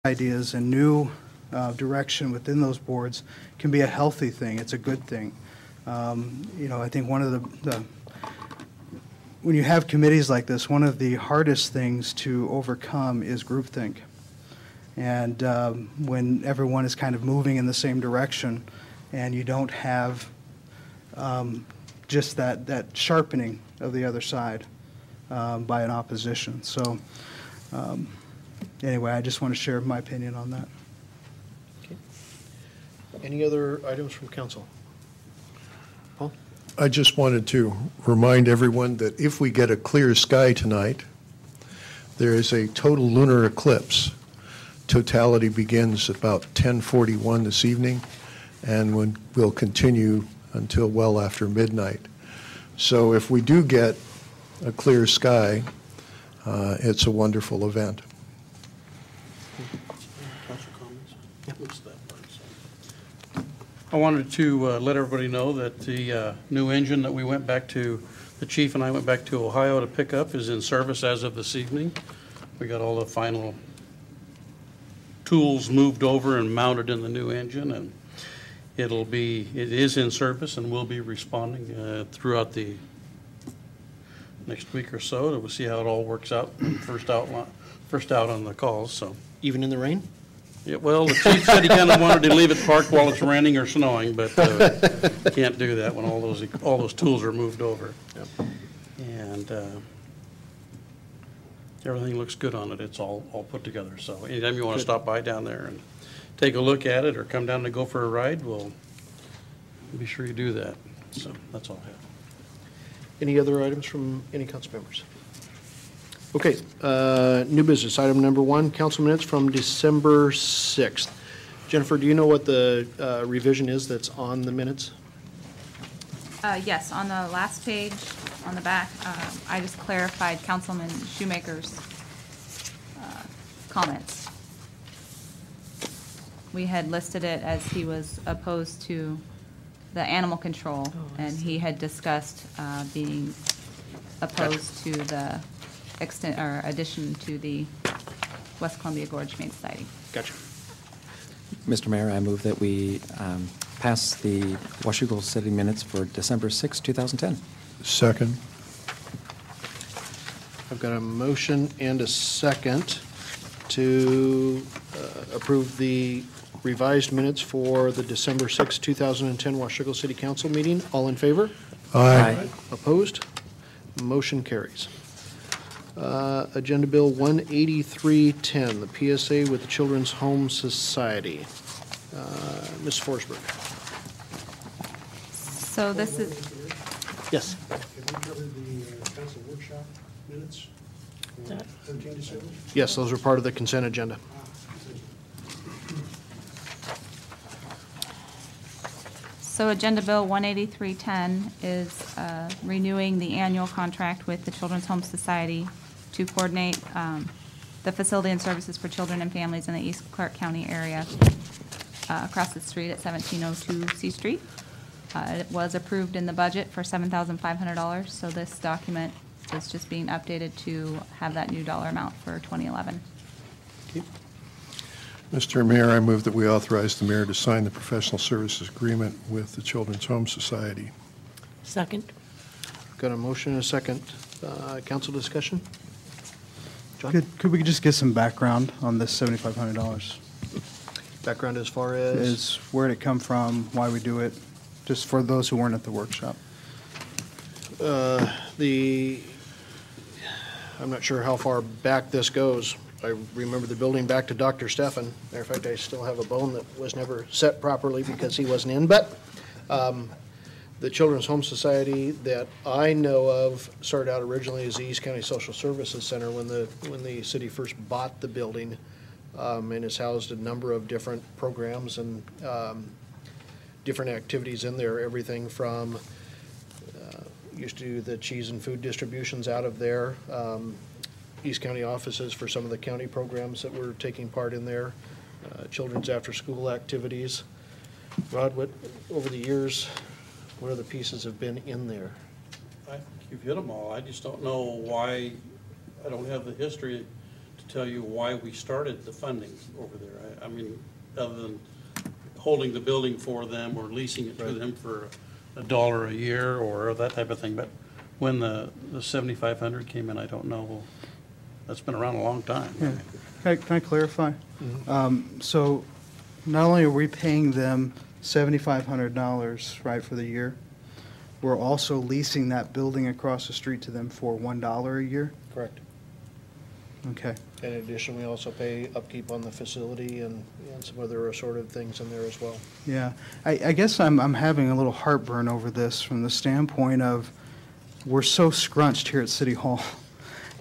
ideas and new direction within those boards can be a healthy thing. It's a good thing. I think one of the when you have committees like this, one of the hardest things to overcome is groupthink. And when everyone is kind of moving in the same direction and you don't have just that sharpening of the other side by an opposition. So anyway, I just want to share my opinion on that. Okay. Any other items from council? Paul? I just wanted to remind everyone that if we get a clear sky tonight, there is a total lunar eclipse. Totality begins about 10:41 this evening and will continue until well after midnight. So if we do get a clear sky, it's a wonderful event. Council comments? Yeah. What's that part? I wanted to let everybody know that the new engine that we went back to, the chief and I went back to Ohio to pick up, is in service as of this evening. We got all the final tools moved over and mounted in the new engine, and it is in service and will be responding throughout the next week or so. We'll see how it all works out. First out on the calls. So Even in the rain? yeah, well, the chief said he kind of wanted to leave it parked while it's raining or snowing, but can't do that when all those tools are moved over. Yep. And everything looks good on it. It's all put together. So anytime you want to stop by down there and take a look at it or come down to go for a ride, we'll be sure you do that. So that's all I have. Any other items from any council members? Okay, new business, item number 1, council minutes from December 6th. Jennifer, do you know what the revision is that's on the minutes? Yes, on the last page, on the back, I just clarified Councilman Shoemaker's comments. We had listed it as he was opposed to the animal control, and he had discussed being opposed to the addition to the West Columbia Gorge Humane Society. Gotcha. Mr. Mayor, I move that we pass the Washougal City minutes for December 6, 2010. Second. I've got a motion and a second to approve the revised minutes for the December 6, 2010 Washougal City Council meeting. All in favor? Aye. Opposed? Motion carries. Agenda Bill 18310, the PSA with the Children's Home Society. Ms. Forsberg. So this is, Yes. Can we cover the council workshop minutes for 13 December? Yes, those are part of the consent agenda. so Agenda Bill 18310 is renewing the annual contract with the Children's Home Society to coordinate the facility and services for children and families in the East Clark County area across the street at 1702 C Street. It was approved in the budget for $7,500, so this document is just being updated to have that new dollar amount for 2011. Okay. Mr. Mayor, I move that we authorize the mayor to sign the professional services agreement with the Children's Home Society. Second. Got a motion and a second. Council discussion? John? Could we just get some background on this $7,500? Background as far as? Is where did it come from, why we do it, just for those who weren't at the workshop. I'm not sure how far back this goes. I remember the building back to Dr. Stefan. Matter of fact, I still have a bone that was never set properly because he wasn't in. But the Children's Home Society that I know of started out originally as the East County Social Services Center when the city first bought the building, and has housed a number of different programs and different activities in there. Everything from used to do the cheese and food distributions out of there. East County offices for some of the county programs that were taking part in there, children's after-school activities. Rod, what, over the years, what other pieces have been in there? I think you've hit them all. I just don't know why. I don't have the history to tell you why we started the funding over there. I mean, other than holding the building for them or leasing it to them for $1 a year or that type of thing. But when the 7,500 came in, I don't know. That's been around a long time. Yeah. Can I clarify? So not only are we paying them $7,500, right, for the year, we're also leasing that building across the street to them for $1 a year? Correct. Okay. In addition, we also pay upkeep on the facility and some other assorted things in there as well. Yeah. I guess I'm having a little heartburn over this from the standpoint of we're so scrunched here at City Hall,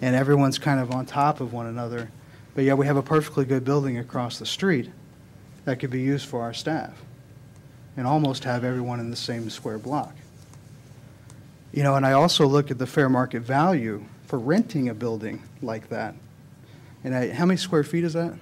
and everyone's kind of on top of one another. But yeah, we have a perfectly good building across the street that could be used for our staff and almost have everyone in the same square block. You know, and I also look at the fair market value for renting a building like that. And how many square feet is that?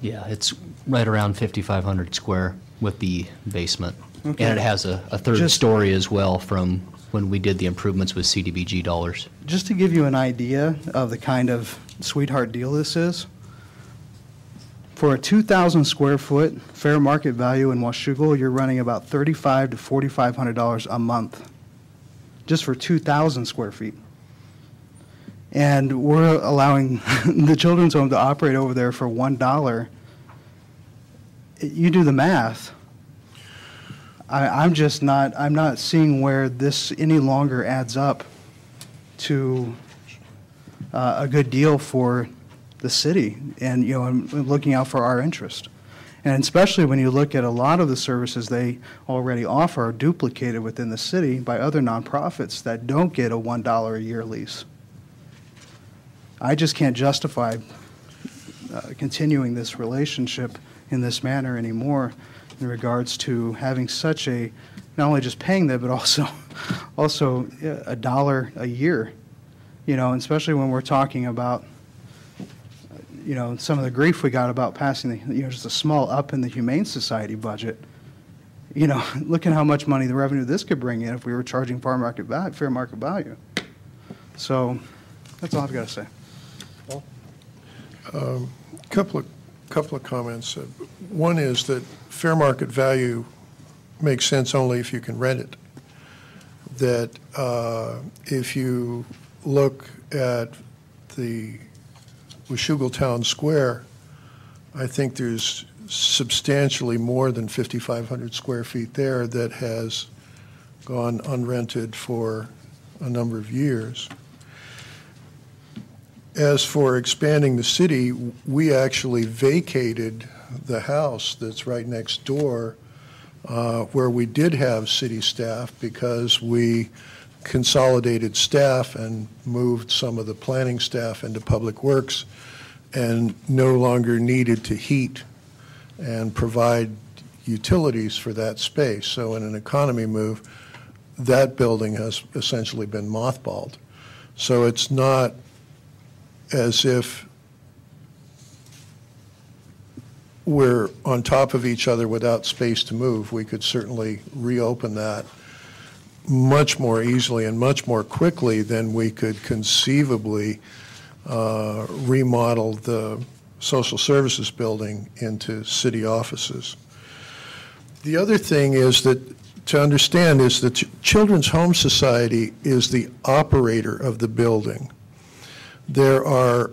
Yeah, it's right around 5,500 square with the basement. Okay. And it has a third Just- story as well from when we did the improvements with CDBG dollars. Just to give you an idea of the kind of sweetheart deal this is, for a 2,000 square foot fair market value in Washougal, you're running about $3,500 to $4,500 a month, just for 2,000 square feet. And we're allowing the children's home to operate over there for $1. You do the math. I'm just not, I'm not seeing where this any longer adds up to a good deal for the city and, you know, and looking out for our interest. And especially when you look at a lot of the services they already offer are duplicated within the city by other nonprofits that don't get a $1 a year lease. I just can't justify continuing this relationship in this manner anymore in regards to having such a, not only just paying them, but also $1 a year, you know, and especially when we're talking about, you know, some of the grief we got about passing the, you know, just a small up in the Humane Society budget. You know, look at how much money the revenue this could bring in if we were charging fair market value. So that's all I've got to say. Couple of comments. One is that fair market value makes sense only if you can rent it. That if you look at the Washougal Town Square, I think there's substantially more than 5,500 square feet there that has gone unrented for a number of years. As for expanding the city, we actually vacated the house that's right next door where we did have city staff because we consolidated staff and moved some of the planning staff into Public Works and no longer needed to heat and provide utilities for that space. So in an economy move, that building has essentially been mothballed. So it's not as if we're on top of each other without space to move. We could certainly reopen that much more easily and much more quickly than we could conceivably remodel the social services building into city offices. The other thing is that to understand is that Children's Home Society is the operator of the building. There are